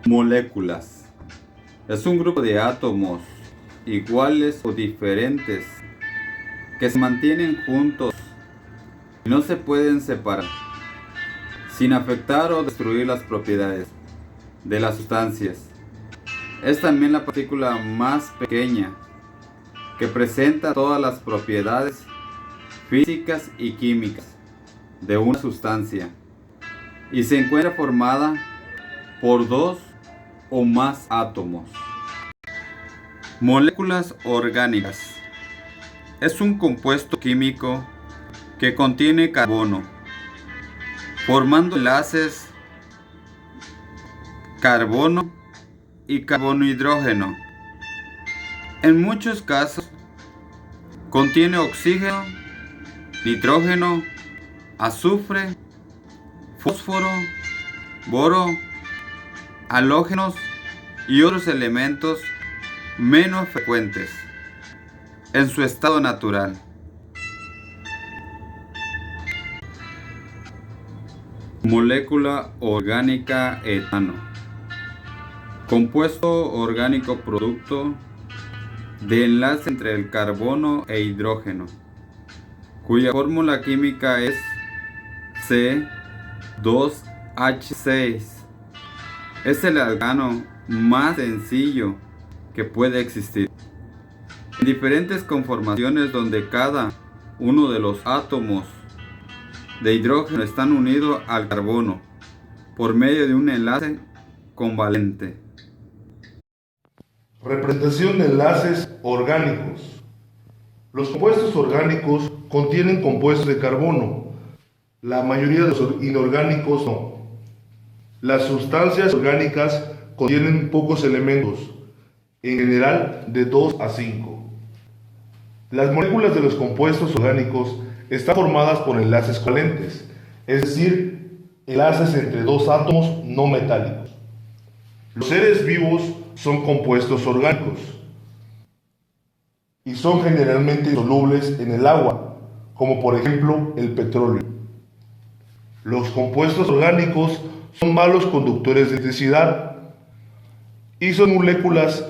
Moléculas. Es un grupo de átomos iguales o diferentes que se mantienen juntos y no se pueden separar sin afectar o destruir las propiedades de las sustancias. Es también la partícula más pequeña que presenta todas las propiedades físicas y químicas de una sustancia y se encuentra formada por dos o más átomos. Moléculas orgánicas. Es un compuesto químico que contiene carbono, formando enlaces carbono y carbono-hidrógeno. En muchos casos contiene oxígeno, nitrógeno, azufre, fósforo, boro, halógenos y otros elementos menos frecuentes en su estado natural. Molécula orgánica etano. Compuesto orgánico producto de enlace entre el carbono e hidrógeno, cuya fórmula química es C2H6. Es el alcano más sencillo que puede existir. En diferentes conformaciones donde cada uno de los átomos de hidrógeno están unidos al carbono por medio de un enlace covalente. Representación de enlaces orgánicos. Los compuestos orgánicos contienen compuestos de carbono. La mayoría de los inorgánicos no. Las sustancias orgánicas contienen pocos elementos, en general de 2 a 5. Las moléculas de los compuestos orgánicos están formadas por enlaces covalentes, es decir, enlaces entre dos átomos no metálicos. Los seres vivos son compuestos orgánicos y son generalmente insolubles en el agua, como por ejemplo el petróleo. Los compuestos orgánicos son malos conductores de electricidad y sus moléculas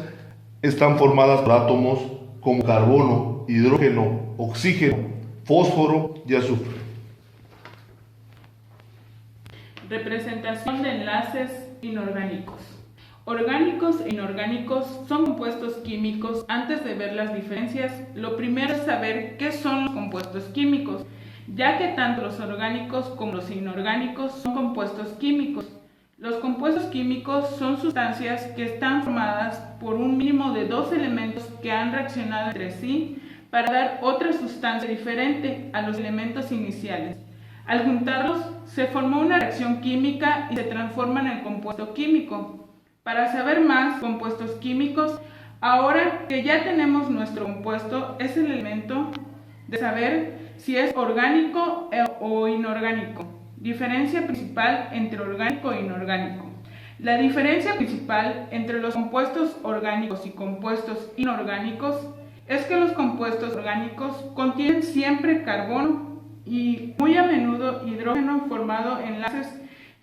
están formadas por átomos como carbono, hidrógeno, oxígeno, fósforo y azufre. Representación de enlaces inorgánicos. Orgánicos e inorgánicos son compuestos químicos. Antes de ver las diferencias, lo primero es saber qué son los compuestos químicos, ya que tanto los orgánicos como los inorgánicos son compuestos químicos. Los compuestos químicos son sustancias que están formadas por un mínimo de dos elementos que han reaccionado entre sí para dar otra sustancia diferente a los elementos iniciales. Al juntarlos, se formó una reacción química y se transforman en compuesto químico. Para saber más compuestos químicos, ahora que ya tenemos nuestro compuesto, es el elemento de saber si es orgánico o inorgánico. Diferencia principal entre orgánico e inorgánico. La diferencia principal entre los compuestos orgánicos y compuestos inorgánicos es que los compuestos orgánicos contienen siempre carbono y muy a menudo hidrógeno formado en enlaces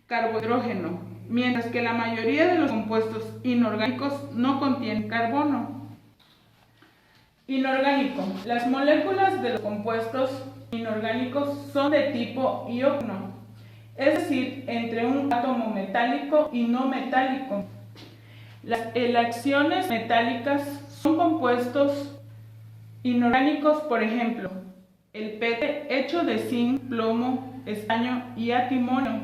carbohidrógeno, mientras que la mayoría de los compuestos inorgánicos no contienen carbono. Inorgánico. Las moléculas de los compuestos inorgánicos son de tipo iógeno, es decir, entre un átomo metálico y no metálico. Las elecciones metálicas son compuestos inorgánicos, por ejemplo, el PET hecho de zinc, plomo, estaño y antimonio.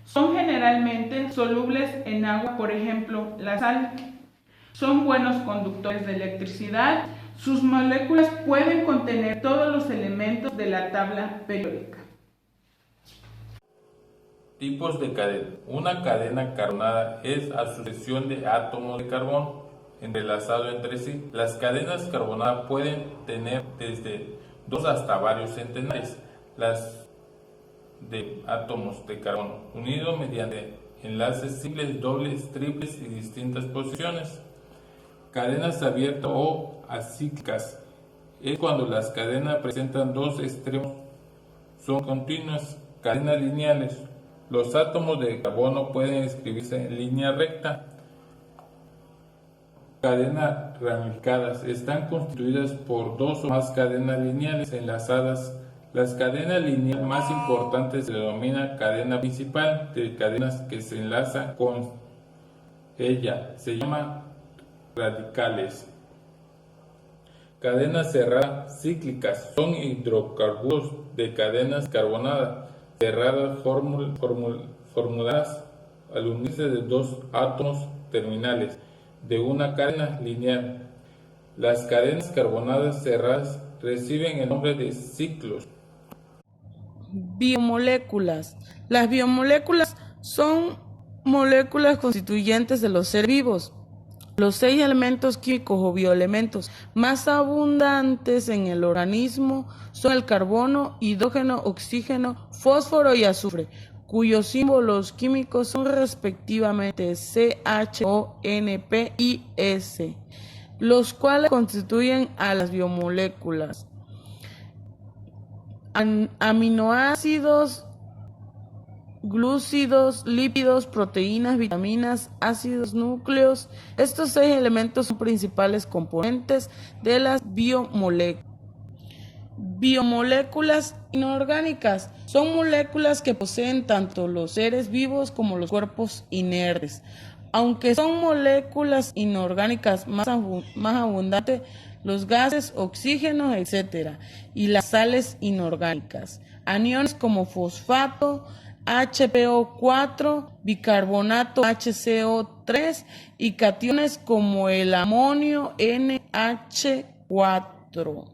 Son generalmente solubles en agua, por ejemplo, la sal. Son buenos conductores de electricidad. Sus moléculas pueden contener todos los elementos de la tabla periódica. Tipos de cadena. Una cadena carbonada es asociación de átomos de carbono entrelazados entre sí. Las cadenas carbonadas pueden tener desde 2 hasta varios centenares. Las de átomos de carbono unidos mediante enlaces simples, dobles, triples y distintas posiciones. Cadenas abiertas o acíclicas es cuando las cadenas presentan dos extremos, son continuas. Cadenas lineales Los átomos de carbono pueden escribirse en línea recta. Cadenas ramificadas están constituidas por dos o más cadenas lineales enlazadas. Las cadenas lineales más importantes se denomina cadena principal de cadenas que se enlazan con ella. Se llaman radicales. Cadenas cerradas cíclicas son hidrocarburos de cadenas carbonadas cerradas formuladas al unirse de dos átomos terminales de una cadena lineal. Las cadenas carbonadas cerradas reciben el nombre de ciclos. Biomoléculas. Las biomoléculas son moléculas constituyentes de los seres vivos. Los 6 elementos químicos o bioelementos más abundantes en el organismo son el carbono, hidrógeno, oxígeno, fósforo y azufre, cuyos símbolos químicos son respectivamente CH, N, P y S, los cuales constituyen a las biomoléculas. Aminoácidos, glúcidos, lípidos, proteínas, vitaminas, ácidos núcleos. Estos 6 elementos son principales componentes de las biomoléculas. Biomoléculas inorgánicas son moléculas que poseen tanto los seres vivos como los cuerpos inertes. Aunque son moléculas inorgánicas más abundantes los gases, oxígenos, etc. y las sales inorgánicas. Aniones como fosfato, HPO4, bicarbonato HCO3 y cationes como el amonio NH4.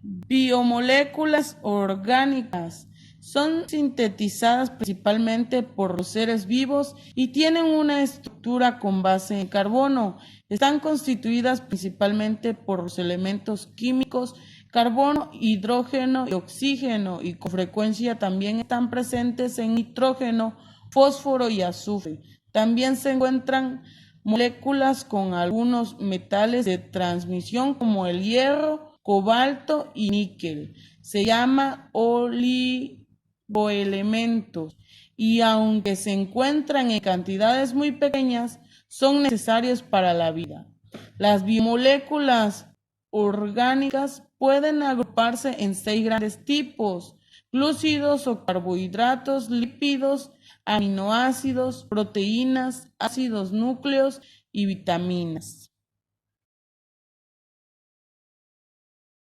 Biomoléculas orgánicas son sintetizadas principalmente por los seres vivos y tienen una estructura con base en carbono. Están constituidas principalmente por los elementos químicos carbono, hidrógeno y oxígeno, y con frecuencia también están presentes en nitrógeno, fósforo y azufre. También se encuentran moléculas con algunos metales de transmisión como el hierro, cobalto y níquel. Se llama oligoelementos y aunque se encuentran en cantidades muy pequeñas, son necesarios para la vida. Las biomoléculas orgánicas pueden agruparse en 6 grandes tipos: glúcidos o carbohidratos, lípidos, aminoácidos, proteínas, ácidos núcleos y vitaminas.